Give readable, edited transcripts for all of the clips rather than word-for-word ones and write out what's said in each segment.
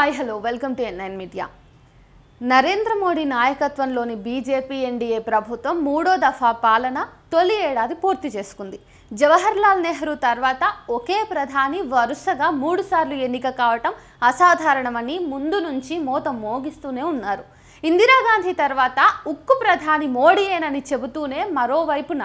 Hi hello welcome to N9 media. Narendra Modi నాయకత్వంలోని BJP NDA ప్రభుత్వం మూడో దఫా పాలన తొలి ఏడాది పూర్తి చేసుకుంది. జవహర్లాల్ నెహ్రూ తర్వాత ఒకే ప్రధాని వరుసగా 3 సార్లు ఎన్నిక కావటం అసాధారణమని ముందు నుంచి మోత మోగిస్తూనే ఉన్నారు. ఇందిరాగాంధీ తర్వాత ఉక్కు ప్రధాని మోడీయేనని చెబుతూనే మరోవైపున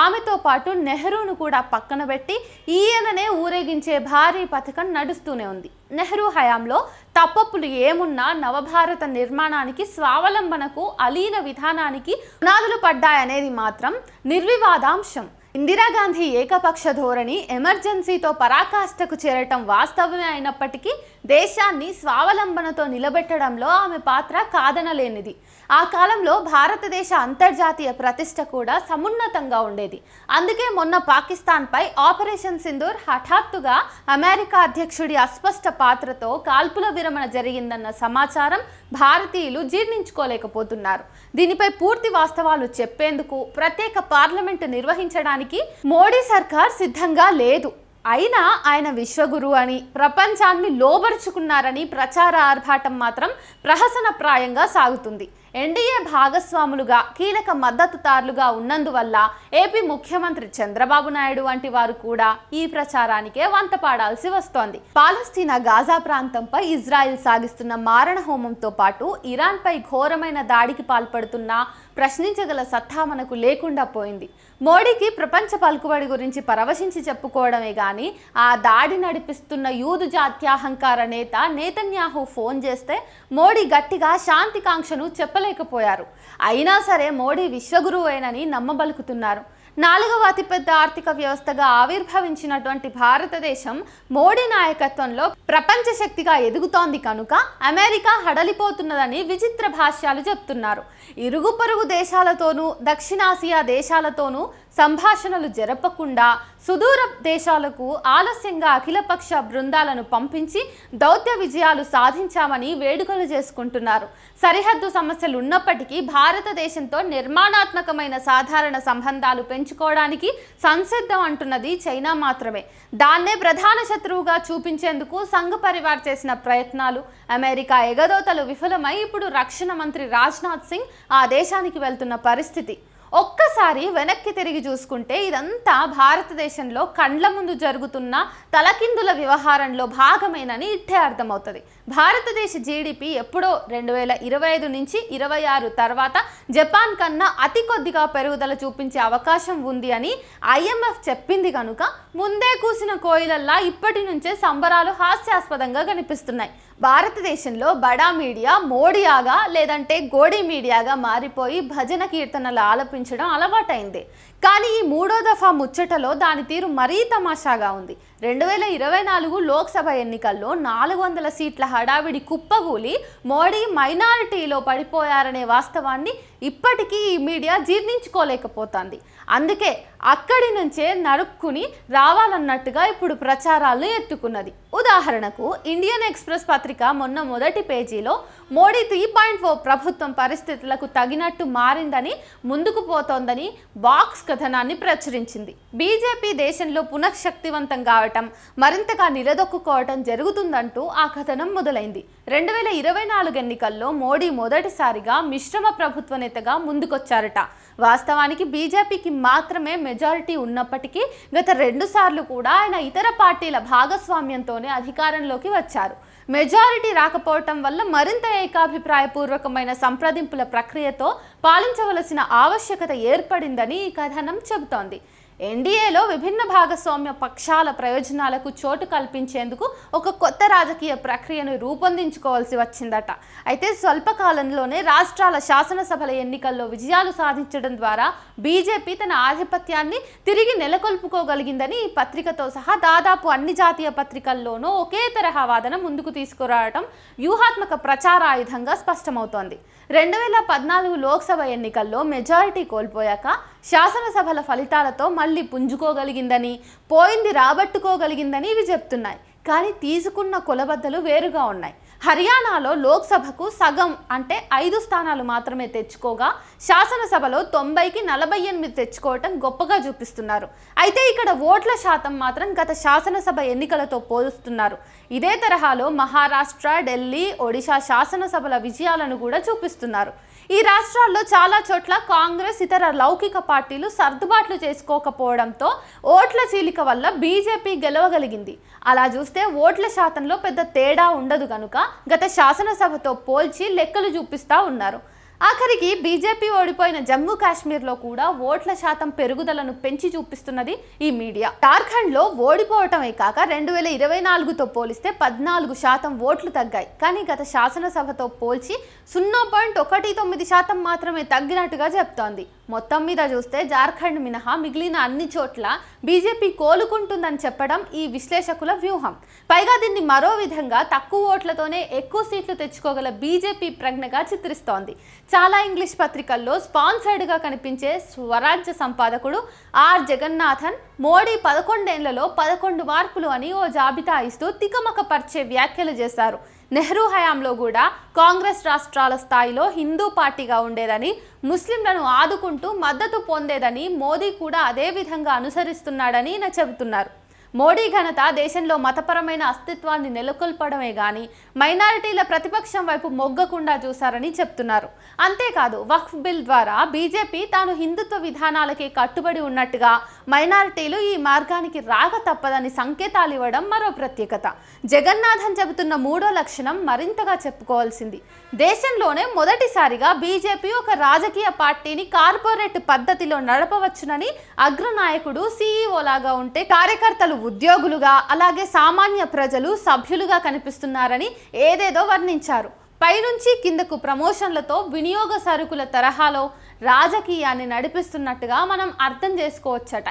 ఆమెతో పాటు నెహ్రూను కూడా పక్కన పెట్టి ఈయననే ఊరేగించే భారీ పథకం నడుస్తూనే ఉంది. నెహ్రూ హయాంలో తప్పప్పులు ఏమున్నా నవభారత నిర్మాణానికి స్వావలంబనకు అలీన విధానానికి పునాదులు పడ్డాయనేది మాత్రం నిర్వివాదాంశం. ఇందిరాగాంధీ ఏకపక్ష ధోరణి ఎమర్జెన్సీతో పరాకాష్ఠకు చేరటం వాస్తవమే అయినప్పటికీ దేశాన్ని స్వావలంబనతో నిలబెట్టడంలో ఆమె పాత్ర కాదనలేనిది. ఆ కాలంలో భారతదేశ అంతర్జాతీయ ప్రతిష్ట కూడా సమున్నతంగా ఉండేది. అందుకే మొన్న పాకిస్తాన్పై ఆపరేషన్ సింధూర్ హఠాత్తుగా అమెరికా అధ్యక్షుడి అస్పష్ట పాత్రతో కాల్పుల విరమణ జరిగిందన్న సమాచారం భారతీయులు జీర్ణించుకోలేకపోతున్నారు. దీనిపై పూర్తి వాస్తవాలు చెప్పేందుకు ప్రత్యేక పార్లమెంటు నిర్వహించడానికి మోడీ సర్కార్ సిద్ధంగా లేదు. అయినా ఆయన విశ్వగురు అని ప్రపంచాన్ని లోబరుచుకున్నారని ప్రచార ఆర్భాటం మాత్రం ప్రహసనప్రాయంగా సాగుతుంది. ఎన్డీఏ భాగస్వాములుగా కీలక మద్దతుదారులుగా ఉన్నందువల్ల ఏపీ ముఖ్యమంత్రి చంద్రబాబు నాయుడు వంటి వారు కూడా ఈ ప్రచారానికే వంత పాడాల్సి వస్తోంది. పాలస్తీనా గాజా ప్రాంతంపై ఇజ్రాయిల్ సాగిస్తున్న మారణ హోమంతో పాటు ఇరాన్పై ఘోరమైన దాడికి పాల్పడుతున్నా ప్రశ్నించగల సత్తా మనకు లేకుండా పోయింది. మోడీకి ప్రపంచ పలుకుబడి గురించి పరవశించి చెప్పుకోవడమే గాని ఆ దాడి నడిపిస్తున్న యూదు జాత్యాహంకార నేత నేతన్యాహు ఫోన్ చేస్తే మోడీ గట్టిగా శాంతికాంక్షను చెప్పలేకపోయారు. అయినా సరే మోడీ విశ్వగురువేనని నమ్మబలుకుతున్నారు. 4వ అతిపెద్ద ఆర్థిక వ్యవస్థగా ఆవిర్భవించినటువంటి భారతదేశం మోడీ నాయకత్వంలో ప్రపంచ శక్తిగా ఎదుగుతోంది కనుక అమెరికా హడలిపోతున్నదని విచిత్ర భాష్యాలు చెప్తున్నారు. ఇరుగు పొరుగు దేశాలతోనూ దక్షిణాసియా దేశాలతోనూ సంభాషణలు జరపకుండా సుదూర దేశాలకు ఆలస్యంగా అఖిలపక్ష బృందాలను పంపించి దౌత్య విజయాలు సాధించామని వేడుకలు చేసుకుంటున్నారు. సరిహద్దు సమస్యలు ఉన్నప్పటికీ భారతదేశంతో నిర్మాణాత్మకమైన సాధారణ సంబంధాలు పెంచుకోవడానికి సంసిద్ధం అంటున్నది చైనా మాత్రమే. దాన్నే ప్రధాన శత్రువుగా చూపించేందుకు సంఘ్ పరివార్ చేసిన ప్రయత్నాలు, అమెరికా ఎగదోతలు విఫలమై ఇప్పుడు రక్షణ మంత్రి రాజ్నాథ్ సింగ్ ఆ దేశానికి వెళ్తున్న పరిస్థితి. ఒక్కసారి వెనక్కి తిరిగి చూసుకుంటే ఇదంతా భారతదేశంలో కండ్ల ముందు జరుగుతున్న తలకిందుల వ్యవహారంలో భాగమేనని ఇట్టే అర్థమవుతుంది. భారతదేశ జీడిపి ఎప్పుడో 2025 నుంచి 26 తర్వాత జపాన్ కన్నా అతి కొద్దిగా పెరుగుదల చూపించే అవకాశం ఉంది అని IMF చెప్పింది కనుక ముందే కూసిన కోయిలల్లా ఇప్పటి నుంచే సంబరాలు హాస్యాస్పదంగా కనిపిస్తున్నాయి. భారతదేశంలో బడా మీడియా మోడియాగా లేదంటే గోడీ మీడియాగా మారిపోయి భజన కీర్తనలు ఆలపించడం అలవాటైంది. కానీ ఈ మూడో దఫా ముచ్చటలో దాని తీరు మరీ తమాషాగా ఉంది. 2024 లోక్సభ ఎన్నికల్లో 400 సీట్ల హడావిడి కుప్పగూలి మోడీ మైనారిటీలో పడిపోయారనే వాస్తవాన్ని ఇప్పటికీ ఈ మీడియా జీర్ణించుకోలేకపోతుంది. అందుకే అక్కడి నుంచే నరుక్కుని రావాలన్నట్టుగా ఇప్పుడు ప్రచారాలను ఎత్తుకున్నది. ఉదాహరణకు ఇండియన్ ఎక్స్ప్రెస్ పత్రిక మొన్న మొదటి పేజీలో మోడీ 3.0 ప్రభుత్వం పరిస్థితులకు తగినట్టు మారిందని ముందుకు పోతోందని బాక్స్ కథనాన్ని ప్రచురించింది. బీజేపీ దేశంలో పునఃశక్తివంతం కావటం, మరింతగా నిలదొక్కుకోవటం జరుగుతుందంటూ ఆ కథనం మొదలైంది. 2024 ఎన్నికల్లో మోడీ మొదటిసారిగా మిశ్రమ ప్రభుత్వ నేతగా ముందుకొచ్చారట. వాస్తవానికి బీజేపీకి మాత్రమే మెజారిటీ ఉన్నప్పటికీ గత 2 సార్లు కూడా ఆయన ఇతర పార్టీల భాగస్వామ్యంతోనే అధికారంలోకి వచ్చారు. మెజారిటీ రాకపోవటం వల్ల మరింత ఏకాభిప్రాయపూర్వకమైన సంప్రదింపుల ప్రక్రియతో పాలించవలసిన ఆవశ్యకత ఏర్పడిందని ఈ కథనం చెబుతోంది. ఎన్డీఏలో విభిన్న భాగస్వామ్య పక్షాల ప్రయోజనాలకు చోటు కల్పించేందుకు ఒక కొత్త రాజకీయ ప్రక్రియను రూపొందించుకోవాల్సి వచ్చిందట. అయితే స్వల్పకాలంలోనే రాష్ట్రాల శాసనసభల ఎన్నికల్లో విజయాలు సాధించడం ద్వారా బీజేపీ తన ఆధిపత్యాన్ని తిరిగి నెలకొల్పుకోగలిగిందని ఈ పత్రికతో సహా దాదాపు అన్ని జాతీయ పత్రికల్లోనూ ఒకే తరహా వాదన ముందుకు తీసుకురావడం వ్యూహాత్మక ప్రచారాయుధంగా స్పష్టమవుతోంది. 2014 లోక్సభ ఎన్నికల్లో మెజారిటీ కోల్పోయాక శాసనసభల ఫలితాలతో మళ్ళీ పుంజుకోగలిగిందని, పోయింది రాబట్టుకోగలిగిందని ఇవి చెప్తున్నాయి. కానీ తీసుకున్న కొలబద్దలు వేరుగా ఉన్నాయి. హర్యానాలో లోక్సభకు సగం అంటే 5 స్థానాలు మాత్రమే తెచ్చుకోగా శాసనసభలో 90కి 48 తెచ్చుకోవటం గొప్పగా చూపిస్తున్నారు. అయితే ఇక్కడ ఓట్ల శాతం మాత్రం గత శాసనసభ ఎన్నికలతో పోలుస్తున్నారు. ఇదే తరహాలో మహారాష్ట్ర, ఢిల్లీ, ఒడిశా శాసనసభల విజయాలను కూడా చూపిస్తున్నారు. ఈ రాష్ట్రాల్లో చాలా చోట్ల కాంగ్రెస్ ఇతర లౌకిక పార్టీలు సర్దుబాట్లు చేసుకోకపోవడంతో ఓట్ల చీలిక వల్ల బీజేపీ గెలవగలిగింది. అలా చూస్తే ఓట్ల శాతంలో పెద్ద తేడా ఉండదు కనుక గత శాసనసభతో పోల్చి లెక్కలు చూపిస్తా ఉన్నారు. ఆఖరికి బీజేపీ ఓడిపోయిన జమ్మూ కాశ్మీర్లో కూడా ఓట్ల శాతం పెరుగుదలను పెంచి చూపిస్తున్నది ఈ మీడియా. జార్ఖండ్లో ఓడిపోవటమే కాక 2024తో పోలిస్తే 14% ఓట్లు తగ్గాయి. కానీ గత శాసనసభతో పోల్చి 0.19% మాత్రమే తగ్గినట్టుగా చెప్తోంది. మొత్తం మీద చూస్తే జార్ఖండ్ మినహా మిగిలిన అన్ని చోట్ల బీజేపీ కోలుకుంటుందని చెప్పడం ఈ విశ్లేషకుల వ్యూహం. పైగా దీన్ని మరో విధంగా తక్కువ ఓట్లతోనే ఎక్కువ సీట్లు తెచ్చుకోగల బీజేపీ ప్రజ్ఞగా చిత్రిస్తోంది. చాలా ఇంగ్లీష్ పత్రికల్లో స్పాన్సర్డ్గా కనిపించే స్వరాజ్య సంపాదకుడు ఆర్ జగన్నాథన్ మోడీ 11 ఏళ్లలో 11 మార్పులు అని ఓ జాబితా ఇస్తూ తికమక పరిచే వ్యాఖ్యలు చేశారు. నెహ్రూ హయాంలో కూడా కాంగ్రెస్ రాష్ట్రాల స్థాయిలో హిందూ పార్టీగా ఉండేదని, ముస్లింలను ఆదుకుంటూ మద్దతు పొందేదని, మోదీ కూడా అదే విధంగా అనుసరిస్తున్నాడని ఈయన చెబుతున్నారు. మోడీ ఘనత దేశంలో మతపరమైన అస్తిత్వాన్ని నెలకొల్పడమే గాని మైనారిటీల ప్రతిపక్షం వైపు మొగ్గకుండా చూశారని చెప్తున్నారు. అంతేకాదు వక్ఫ్ బిల్ ద్వారా బీజేపీ తాను హిందుత్వ విధానాలకే కట్టుబడి ఉన్నట్టుగా మైనారిటీలు ఈ మార్గానికి రాక తప్పదని సంకేతాలు ఇవ్వడం మరో ప్రత్యేకత. జగన్నాథన్ చెబుతున్న మూడో లక్షణం మరింతగా చెప్పుకోవాల్సింది. దేశంలోనే మొదటిసారిగా బీజేపీ ఒక రాజకీయ పార్టీని కార్పొరేట్ పద్ధతిలో నడపవచ్చునని, అగ్రనాయకుడు సీఈఓ లాగా ఉంటే కార్యకర్తలు ఉద్యోగులుగా, అలాగే సామాన్య ప్రజలు సభ్యులుగా కనిపిస్తున్నారని ఏదేదో వర్ణించారు. పైనుంచి కిందకు ప్రమోషన్లతో వినియోగ సరుకుల తరహాలో రాజకీయాన్ని నడిపిస్తున్నట్టుగా మనం అర్థం చేసుకోవచ్చట.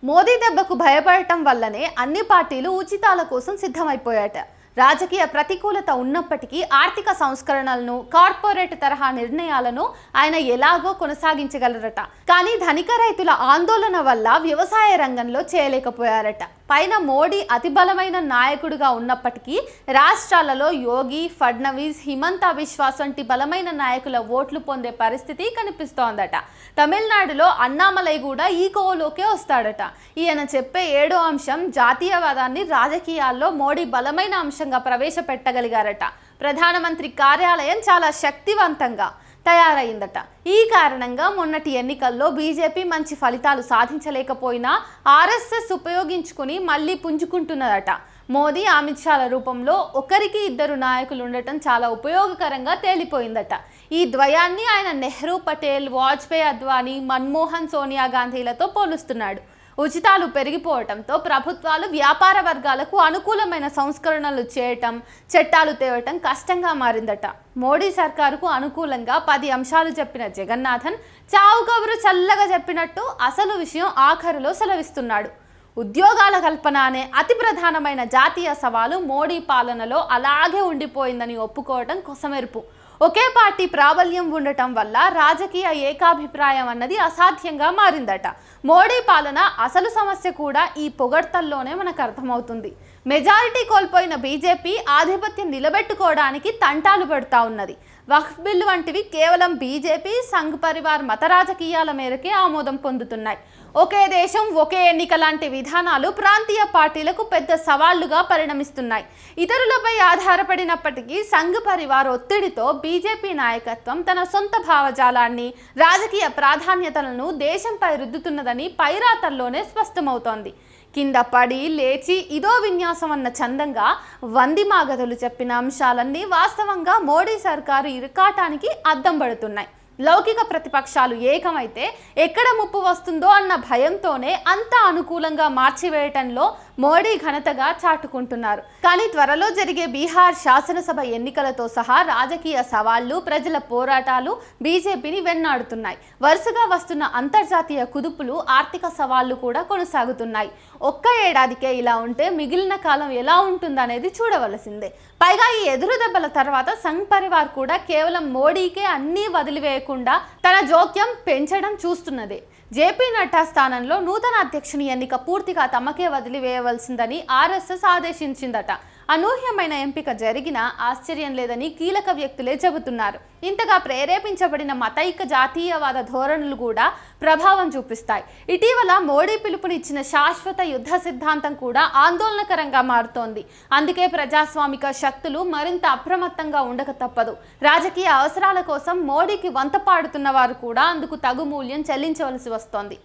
మోదీ దెబ్బకు భయపడటం వల్లనే అన్ని పార్టీలు ఉచితాల కోసం సిద్ధమైపోయాట. రాజకీయ ప్రతికూలత ఉన్నప్పటికీ ఆర్థిక సంస్కరణలను, కార్పొరేట్ తరహా నిర్ణయాలను ఆయన ఎలాగో కొనసాగించగలరట. కానీ ధనిక రైతుల ఆందోళన వల్ల వ్యవసాయ రంగంలో చేయలేకపోయారట. పైన మోడీ అతి బలమైన నాయకుడిగా ఉన్నప్పటికీ రాష్ట్రాలలో యోగి, ఫడ్నవీస్, హిమంత బిశ్వాస్ వంటి బలమైన నాయకుల ఓట్లు పొందే పరిస్థితి కనిపిస్తోందట. తమిళనాడులో అన్నామలై కూడా ఈ కోవలోకే వస్తాడట. ఈయన చెప్పే 7వ అంశం జాతీయవాదాన్ని రాజకీయాల్లో మోడీ బలమైన అంశంగా ప్రవేశపెట్టగలిగారట. ప్రధానమంత్రి కార్యాలయం చాలా శక్తివంతంగా తయారైందట. ఈ కారణంగా మొన్నటి ఎన్నికల్లో బీజేపీ మంచి ఫలితాలు సాధించలేకపోయినా ఆర్ఎస్ఎస్ ఉపయోగించుకుని మళ్ళీ పుంజుకుంటున్నదట. మోదీ, అమిత్ షాల రూపంలో ఒకరికి ఇద్దరు నాయకులు ఉండటం చాలా ఉపయోగకరంగా తేలిపోయిందట. ఈ ద్వయాన్ని ఆయన నెహ్రూ, పటేల్, వాజ్పేయి, అద్వానీ, మన్మోహన్, సోనియా గాంధీలతో పోలుస్తున్నాడు. ఉచితాలు పెరిగిపోవటంతో ప్రభుత్వాలు వ్యాపార వర్గాలకు అనుకూలమైన సంస్కరణలు చేయటం, చట్టాలు తేవటం కష్టంగా మారిందట. మోడీ సర్కారుకు అనుకూలంగా 10 అంశాలు చెప్పిన జగన్నాథన్ చావు కబురు చల్లగా చెప్పినట్టు అసలు విషయం ఆఖరులో సెలవిస్తున్నాడు. ఉద్యోగాల కల్పన అనే అతి ప్రధానమైన జాతీయ సవాలు మోడీ పాలనలో అలాగే ఉండిపోయిందని ఒప్పుకోవడం కొసమెరుపు. ఒకే పార్టీ ప్రాబల్యం ఉండటం వల్ల రాజకీయ ఏకాభిప్రాయం అన్నది అసాధ్యంగా మారిందట. మోడీ పాలన అసలు సమస్య కూడా ఈ పొగడ్తల్లోనే మనకు అర్థమవుతుంది. మెజారిటీ కోల్పోయిన బీజేపీ ఆధిపత్యం నిలబెట్టుకోవడానికి తంటాలు పెడతా ఉన్నది. వక్ఫ్ బిల్లు వంటివి కేవలం బీజేపీ, సంఘ్ పరివార్ మత రాజకీయాల మేరకే ఆమోదం పొందుతున్నాయి. ఒకే దేశం ఒకే ఎన్నిక లాంటి విధానాలు ప్రాంతీయ పార్టీలకు పెద్ద సవాళ్లుగా పరిణమిస్తున్నాయి. ఇతరులపై ఆధారపడినప్పటికీ సంఘ్ పరివార్ ఒత్తిడితో బీజేపీ నాయకత్వం తన సొంత భావజాలాన్ని, రాజకీయ ప్రాధాన్యతలను దేశంపై రుద్దుతున్నదని పైరాతల్లోనే స్పష్టమవుతోంది. కింద పడి లేచి ఇదో విన్యాసం అన్న చందంగా వందిమాగధులు చెప్పిన అంశాలన్నీ వాస్తవంగా మోడీ సర్కారు ఇరకాటానికి అద్దం పడుతున్నాయి. లౌకిక ప్రతిపక్షాలు ఏకమైతే ఎక్కడ ముప్పు వస్తుందో అన్న భయంతోనే అంత అనుకూలంగా మార్చివేయటంలో మోడీ ఘనతగా చాటుకుంటున్నారు. కానీ త్వరలో జరిగే బీహార్ శాసనసభ ఎన్నికలతో సహా రాజకీయ సవాళ్లు, ప్రజల పోరాటాలు బీజేపీని వెన్నాడుతున్నాయి. వరుసగా వస్తున్న అంతర్జాతీయ కుదుపులు, ఆర్థిక సవాళ్లు కూడా కొనసాగుతున్నాయి. ఒక్క ఏడాదికే ఇలా ఉంటే మిగిలిన కాలం ఎలా ఉంటుందనేది చూడవలసిందే. పైగా ఈ ఎదురు దెబ్బల తర్వాత సంఘ్ పరివార్ కూడా కేవలం మోడీకే అన్నీ వదిలివేయకుండా తన జోక్యం పెంచడం చూస్తున్నదే. జేపీ నడ్డా స్థానంలో నూతన అధ్యక్షుని ఎన్నిక పూర్తిగా తమకే వదిలివేయవలసిందని ఆర్ఎస్ఎస్ ఆదేశించిందట. అనూహ్యమైన ఎంపిక జరిగినా ఆశ్చర్యం లేదని కీలక వ్యక్తులే చెబుతున్నారు. ఇంతగా ప్రేరేపించబడిన మతైక జాతీయవాద ధోరణులు కూడా ప్రభావం చూపిస్తాయి. ఇటీవల మోడీ పిలుపునిచ్చిన శాశ్వత యుద్ధ సిద్ధాంతం కూడా ఆందోళనకరంగా మారుతోంది. అందుకే ప్రజాస్వామిక శక్తులు మరింత అప్రమత్తంగా ఉండక తప్పదు. రాజకీయ అవసరాల కోసం మోడీకి వంత పాడుతున్న వారు కూడా అందుకు తగు మూల్యం చెల్లించవలసి వస్తోంది.